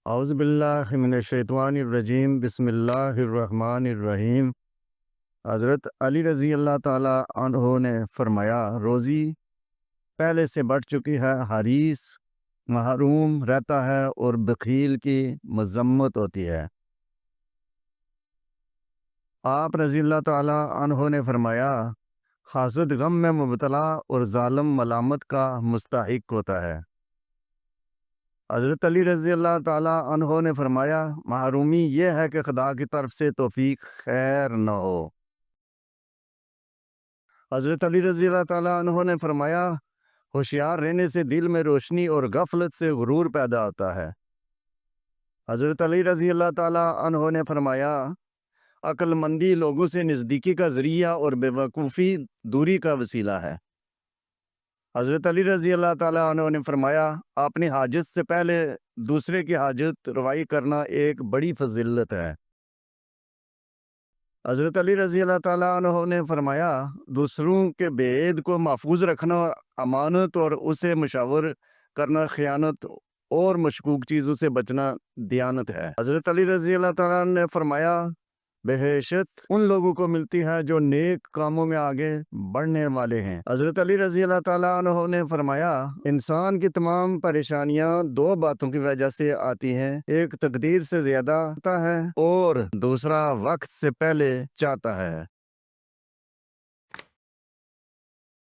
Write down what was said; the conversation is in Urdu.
اعوذ باللہ من الشیطان الرجیم، بسم اللہ الرحمن الرحیم۔ حضرت علی رضی اللہ تعالی عنہ نے فرمایا، روزی پہلے سے بڑھ چکی ہے، حریص محروم رہتا ہے اور بخیل کی مذمت ہوتی ہے۔ آپ رضی اللہ تعالی عنہ نے فرمایا، حاسد غم میں مبتلا اور ظالم ملامت کا مستحق ہوتا ہے۔ حضرت علی رضی اللہ تعالیٰ عنہ نے فرمایا، محرومی یہ ہے کہ خدا کی طرف سے توفیق خیر نہ ہو۔ حضرت علی رضی اللہ تعالیٰ عنہ نے فرمایا، ہوشیار رہنے سے دل میں روشنی اور غفلت سے غرور پیدا ہوتا ہے۔ حضرت علی رضی اللہ تعالیٰ عنہ نے فرمایا، عقل مندی لوگوں سے نزدیکی کا ذریعہ اور بے وقوفی دوری کا وسیلہ ہے۔ حضرت علی رضی اللہ تعالیٰ عنہ نے فرمایا، اپنی حاجت سے پہلے دوسرے کی حاجت روائی کرنا ایک بڑی فضیلت ہے۔ حضرت علی رضی اللہ تعالیٰ عنہ نے فرمایا، دوسروں کے بعید کو محفوظ رکھنا امانت اور اسے مشاور کرنا خیانت اور مشکوک چیزوں سے بچنا دیانت ہے۔ حضرت علی رضی اللہ تعالیٰ عنہ نے فرمایا، بہشت ان لوگوں کو ملتی ہے جو نیک کاموں میں آگے بڑھنے والے ہیں۔ حضرت علی رضی اللہ تعالیٰ عنہ نے فرمایا، انسان کی تمام پریشانیاں دو باتوں کی وجہ سے آتی ہیں، ایک تقدیر سے زیادہ آتا ہے اور دوسرا وقت سے پہلے چاہتا ہے۔